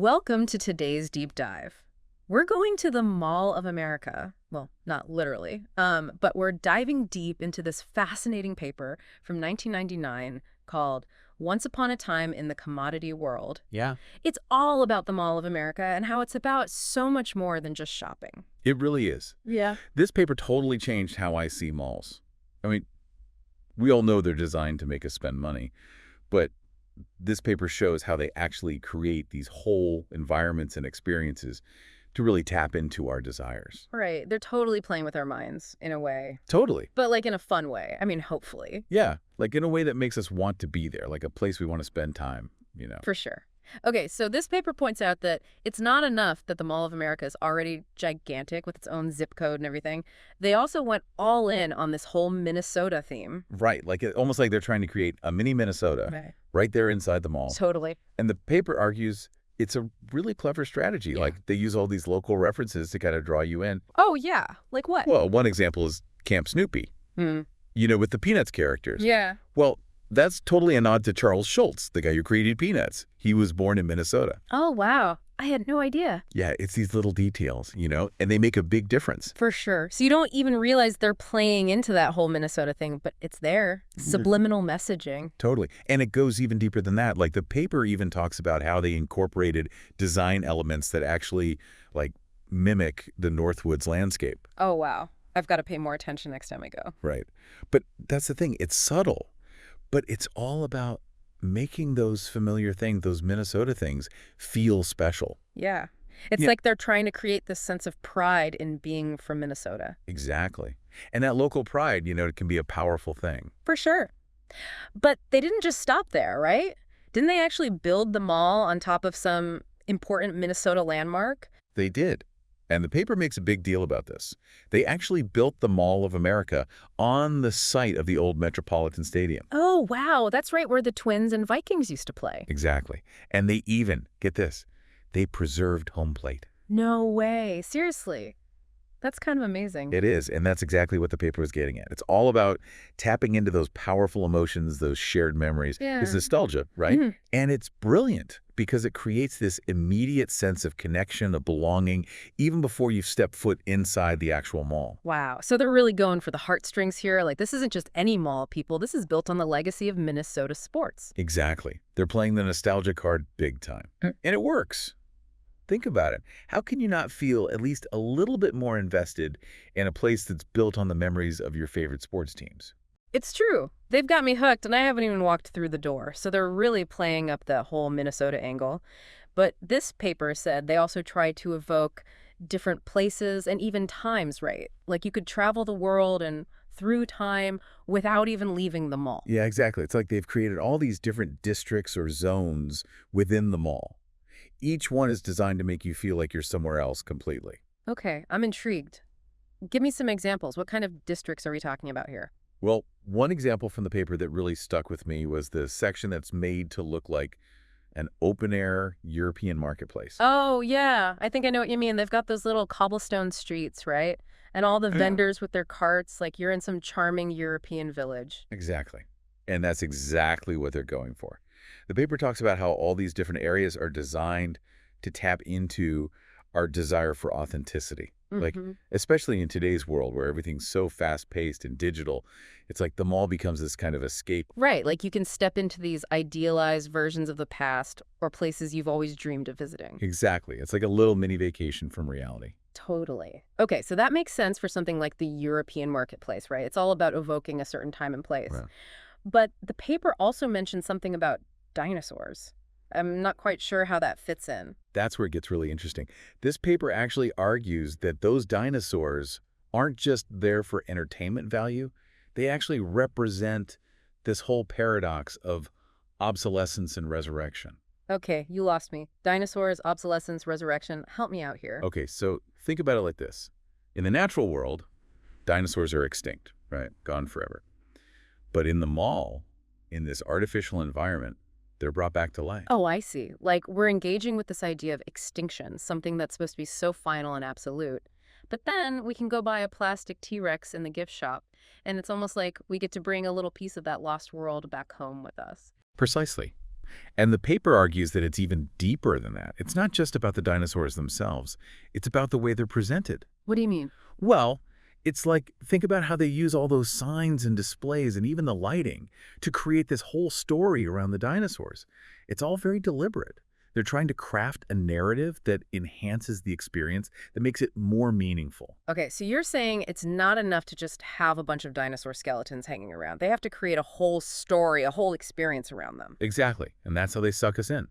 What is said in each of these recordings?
Welcome to today's deep dive. We're going to the Mall of America. Well, not literally, but we're diving deep into this fascinating paper from 1999 called Once Upon a Time in the Commodity World. Yeah, It's all about the Mall of America and how it's about so much more than just shopping. it really is. Yeah. This paper totally changed how I see malls. I mean, we all know they're designed to make us spend money, but this paper shows how they actually create these whole environments and experiences to really tap into our desires. Right. They're totally playing with our minds in a way, Totally. but like in a fun way. I mean, hopefully. Yeah, like in a way that makes us want to be there, like a place we want to spend time. For sure. Okay, so this paper points out that it's not enough that the Mall of America is already gigantic with its own zip code and everything. They also went all in on this whole Minnesota theme. Right, like almost like they're trying to create a mini Minnesota right there inside the mall. Totally. And the paper argues it's a really clever strategy. Yeah. Like they use all these local references to kind of draw you in. Oh, yeah. Like what? Well, one example is Camp Snoopy, Hmm. with the Peanuts characters. Yeah. Well, that's totally a nod to Charles Schultz, the guy who created Peanuts. He was born in Minnesota. Oh, wow. I had no idea. Yeah, it's these little details, and they make a big difference. For sure. So you don't even realize they're playing into that whole Minnesota thing, but it's there. Subliminal messaging. Totally. And it goes even deeper than that. Like the paper even talks about how they incorporated design elements that actually like mimic the Northwoods landscape. Oh, wow. I've got to pay more attention next time I go. Right. But that's the thing. It's subtle, but it's all about making those familiar things, those Minnesota things, feel special. Yeah. It's Yeah. like they're trying to create this sense of pride in being from Minnesota. Exactly. And that local pride, it can be a powerful thing. For sure. But they didn't just stop there, right? Didn't they actually build the mall on top of some important Minnesota landmark? They did. And the paper makes a big deal about this. They actually built the Mall of America on the site of the old Metropolitan Stadium. Oh, wow. That's right where the Twins and Vikings used to play. Exactly. And they even, get this, they preserved home plate. No way. Seriously. That's kind of amazing. It is, and that's exactly what the paper was getting at. It's all about tapping into those powerful emotions, those shared memories. Yeah. It's nostalgia, right? Mhm. And it's brilliant because it creates this immediate sense of connection, of belonging, even before you've stepped foot inside the actual mall. Wow. So they're really going for the heartstrings here. Like, this isn't just any mall, people. This is built on the legacy of Minnesota sports. Exactly. They're playing the nostalgia card big time. And it works. Think about it. How can you not feel at least a little bit more invested in a place that's built on the memories of your favorite sports teams? It's true. They've got me hooked, and I haven't even walked through the door. So they're really playing up the whole Minnesota angle. But this paper said they also try to evoke different places and even times, right? Like you could travel the world and through time without even leaving the mall. Yeah, exactly. It's like they've created all these different districts or zones within the mall. Each one is designed to make you feel like you're somewhere else completely. Okay, I'm intrigued. Give me some examples. What kind of districts are we talking about here? Well, one example from the paper that really stuck with me was the section that's made to look like an open-air European marketplace. Oh, yeah. I think I know what you mean. They've got those little cobblestone streets, right? And all the Yeah. vendors with their carts, like you're in some charming European village. Exactly. And that's exactly what they're going for. The paper talks about how all these different areas are designed to tap into our desire for authenticity. Like, Mhm. especially in today's world where everything's so fast-paced and digital, it's like the mall becomes this kind of escape. Right, like you can step into these idealized versions of the past or places you've always dreamed of visiting. Exactly. It's like a little mini vacation from reality. Totally. Okay, so that makes sense for something like the European marketplace, right? It's all about evoking a certain time and place. Right. But the paper also mentioned something about dinosaurs. I'm not quite sure how that fits in. That's where it gets really interesting. This paper actually argues that those dinosaurs aren't just there for entertainment value. They actually represent this whole paradox of obsolescence and resurrection. Okay, you lost me. Dinosaurs, obsolescence, resurrection. Help me out here. Okay, so think about it like this. In the natural world, dinosaurs are extinct, right? Gone forever. But in the mall, in this artificial environment, they're brought back to life. Oh, I see. Like we're engaging with this idea of extinction, something that's supposed to be so final and absolute. But then we can go buy a plastic T-Rex in the gift shop, and it's almost like we get to bring a little piece of that lost world back home with us. Precisely. And the paper argues that it's even deeper than that. It's not just about the dinosaurs themselves. It's about the way they're presented. What do you mean? Well, it's like, think about how they use all those signs and displays and even the lighting to create this whole story around the dinosaurs. It's all very deliberate. They're trying to craft a narrative that enhances the experience, that makes it more meaningful. Okay, so you're saying it's not enough to just have a bunch of dinosaur skeletons hanging around. They have to create a whole story, a whole experience around them. Exactly. And that's how they suck us in.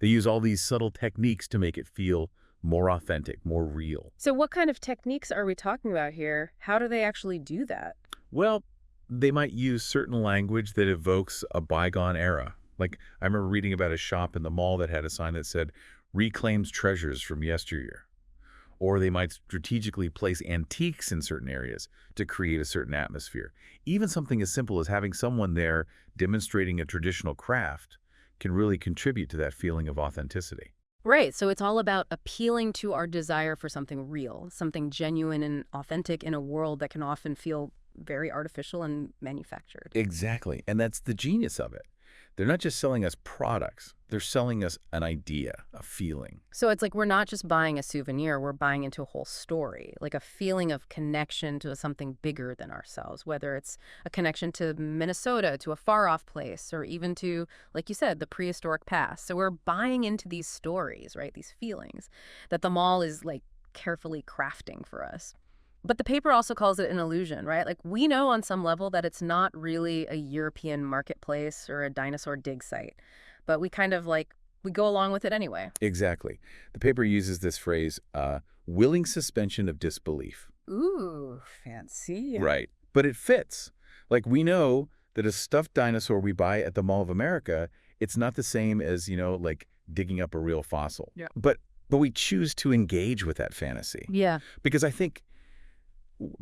They use all these subtle techniques to make it feel more authentic, more real. So what kind of techniques are we talking about here? How do they actually do that? Well, they might use certain language that evokes a bygone era. Like, I remember reading about a shop in the mall that had a sign that said, reclaims treasures from yesteryear. Or they might strategically place antiques in certain areas to create a certain atmosphere. Even something as simple as having someone there demonstrating a traditional craft can really contribute to that feeling of authenticity. Right, so it's all about appealing to our desire for something real, something genuine and authentic in a world that can often feel very artificial and manufactured. Exactly, and that's the genius of it. They're not just selling us products, they're selling us an idea, a feeling. So it's like we're not just buying a souvenir, we're buying into a whole story, like a feeling of connection to something bigger than ourselves, whether it's a connection to Minnesota, to a far-off place, or even to, like you said, the prehistoric past. So we're buying into these stories, right, these feelings that the mall is like carefully crafting for us. But the paper also calls it an illusion, right? Like we know on some level that it's not really a European marketplace or a dinosaur dig site, but we kind of like, we go along with it anyway. Exactly. The paper uses this phrase, willing suspension of disbelief. Ooh, fancy. Right. But it fits. Like we know that a stuffed dinosaur we buy at the Mall of America, it's not the same as, like digging up a real fossil. Yeah. But we choose to engage with that fantasy. Yeah. Because I think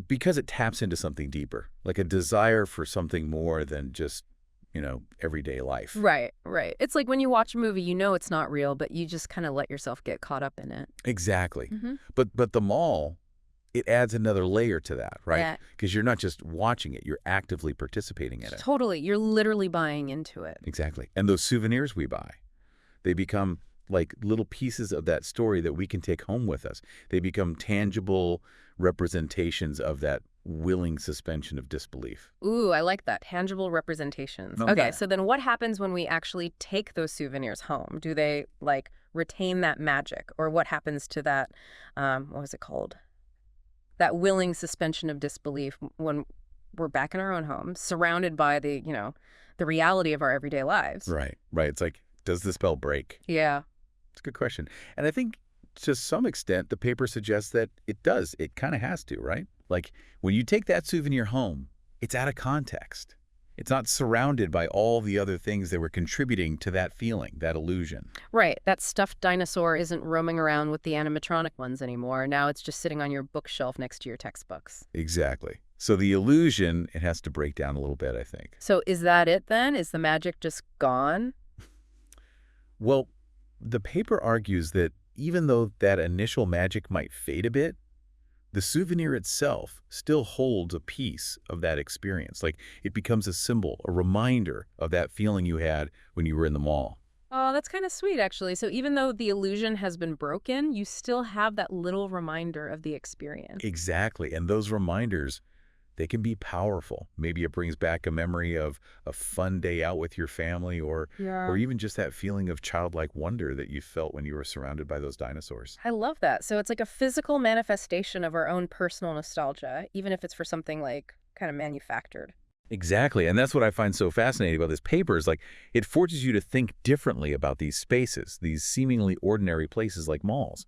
because it taps into something deeper, like a desire for something more than just, everyday life. Right, right. It's like when you watch a movie, you know it's not real, but you just kind of let yourself get caught up in it. Exactly. Mm-hmm. But the mall, it adds another layer to that, right? Yeah. Because you're not just watching it, you're actively participating in it. Totally. You're literally buying into it. Exactly. And those souvenirs we buy, they become like little pieces of that story that we can take home with us. They become tangible representations of that willing suspension of disbelief. Ooh, I like that. Tangible representations. Okay, so then what happens when we actually take those souvenirs home? Do they, like, retain that magic? Or what happens to that, what was it called? That willing suspension of disbelief when we're back in our own homes, surrounded by the, the reality of our everyday lives? Right, right. It's like, does the spell break? Yeah. It's a good question. And I think to some extent, the paper suggests that it does. It kind of has to, right? Like when you take that souvenir home, it's out of context. It's not surrounded by all the other things that were contributing to that feeling, that illusion. Right. That stuffed dinosaur isn't roaming around with the animatronic ones anymore. Now it's just sitting on your bookshelf next to your textbooks. Exactly. So the illusion, it has to break down a little bit, I think. So is that it then? Is the magic just gone? Well, the paper argues that even though that initial magic might fade a bit, the souvenir itself still holds a piece of that experience. Like it becomes a symbol, a reminder of that feeling you had when you were in the mall. Oh, that's kind of sweet, actually. So even though the illusion has been broken, you still have that little reminder of the experience. Exactly. And those reminders, they can be powerful. Maybe it brings back a memory of a fun day out with your family or even just that feeling of childlike wonder that you felt when you were surrounded by those dinosaurs. I love that. So it's like a physical manifestation of our own personal nostalgia, even if it's for something like kind of manufactured. Exactly. And that's what I find so fascinating about this paper is like it forces you to think differently about these spaces, these seemingly ordinary places like malls,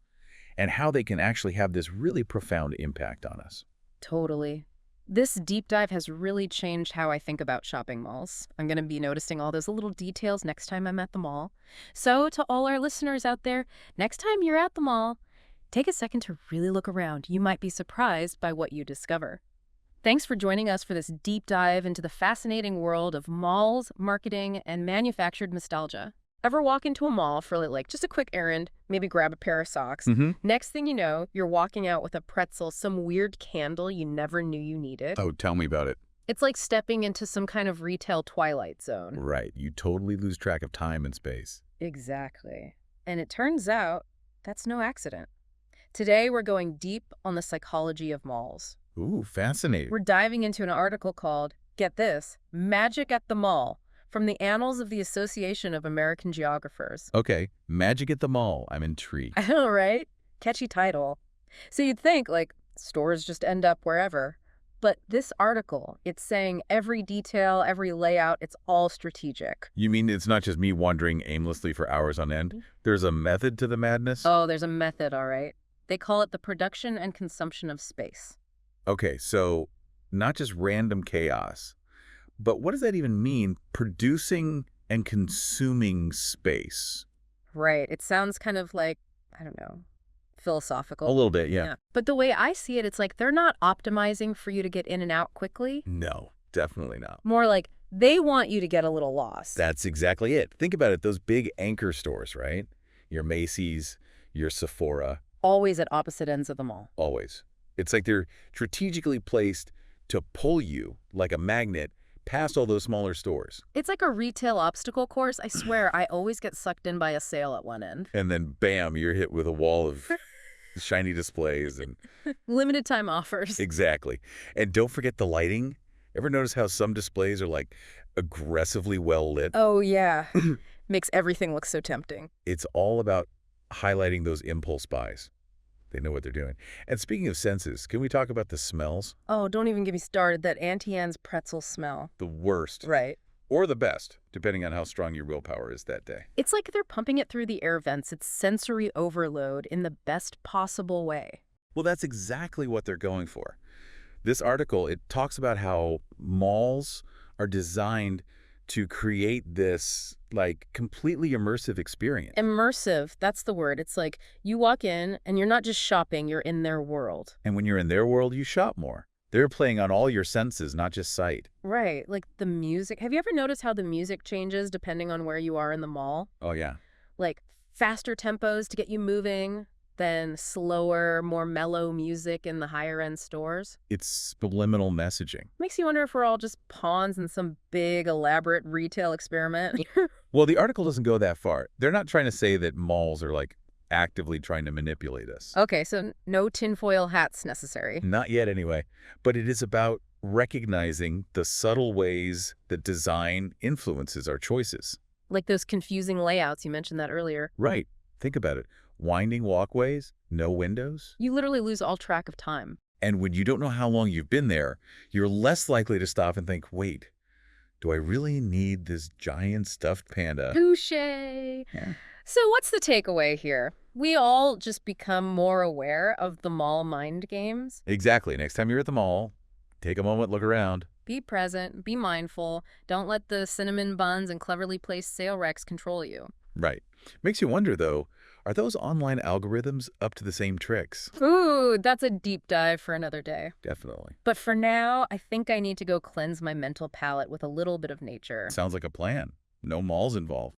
and how they can actually have this really profound impact on us. Totally. This deep dive has really changed how I think about shopping malls. I'm going to be noticing all those little details next time I'm at the mall. So to all our listeners out there, next time you're at the mall, take a second to really look around. You might be surprised by what you discover. Thanks for joining us for this deep dive into the fascinating world of malls, marketing, and manufactured nostalgia. Ever walk into a mall for like just a quick errand, maybe grab a pair of socks. Next thing you know, you're walking out with a pretzel, some weird candle you never knew you needed. Oh, tell me about it. It's like stepping into some kind of retail twilight zone. Right. You totally lose track of time and space. Exactly. And it turns out that's no accident. Today, we're going deep on the psychology of malls. Ooh, fascinating. We're diving into an article called, get this, Magic at the Mall, from the Annals of the Association of American Geographers. Okay, Magic at the Mall. I'm intrigued. I know, right? Catchy title. So you'd think, like, stores just end up wherever. But this article, it's saying every detail, every layout, it's all strategic. You mean it's not just me wandering aimlessly for hours on end? There's a method to the madness? Oh, there's a method, all right. They call it the production and consumption of space. Okay, so not just random chaos, but what does that even mean, producing and consuming space? Right. It sounds kind of like, I don't know, A philosophical. little bit, yeah. But the way I see it, it's like they're not optimizing for you to get in and out quickly. No, definitely not. More like they want you to get a little lost. That's exactly it. Think about it, those big anchor stores, right? Your Macy's, your Sephora, Always at opposite ends of the mall. always. It's like they're strategically placed to pull you like a magnet past all those smaller stores. It's like a retail obstacle course. I swear, I always get sucked in by a sale at one end. And then, bam, you're hit with a wall of shiny displays and Limited time offers. exactly. And don't forget the lighting. Ever notice how some displays are like aggressively well lit? Oh, yeah. Makes everything look so tempting. It's all about highlighting those impulse buys. They know what they're doing. And speaking of senses, can we talk about the smells? Oh, don't even get me started. That Auntie Anne's pretzel smell. The worst. Right. Or the best, depending on how strong your willpower is that day. It's like they're pumping it through the air vents. It's sensory overload in the best possible way. Well, that's exactly what they're going for. This article, it talks about how malls are designed to create this, like, completely immersive experience. Immersive, that's the word. It's like you walk in and you're not just shopping, you're in their world. And when you're in their world, you shop more. They're playing on all your senses, not just sight. Right, like the music. Have you ever noticed how the music changes depending on where you are in the mall? Oh, yeah. Like faster tempos to get you moving, then slower, more mellow music in the higher end stores? It's subliminal messaging. Makes you wonder if we're all just pawns in some big, elaborate retail experiment. Well, the article doesn't go that far. They're not trying to say that malls are, like, actively trying to manipulate us. Okay, so no tinfoil hats necessary. Not yet, anyway. But it is about recognizing the subtle ways that design influences our choices. Like those confusing layouts, you mentioned that earlier. Right. Think about it. Winding walkways, no windows. You literally lose all track of time. And when you don't know how long you've been there, you're less likely to stop and think, wait, do I really need this giant stuffed panda? Touché. Yeah. So what's the takeaway here? We all just become more aware of the mall mind games. Exactly. Next time you're at the mall, take a moment, look around. Be present, be mindful. Don't let the cinnamon buns and cleverly placed sale recs control you. Right. Makes you wonder, though, are those online algorithms up to the same tricks? Ooh, that's a deep dive for another day. Definitely. But for now, I think I need to go cleanse my mental palate with a little bit of nature. Sounds like a plan. No malls involved.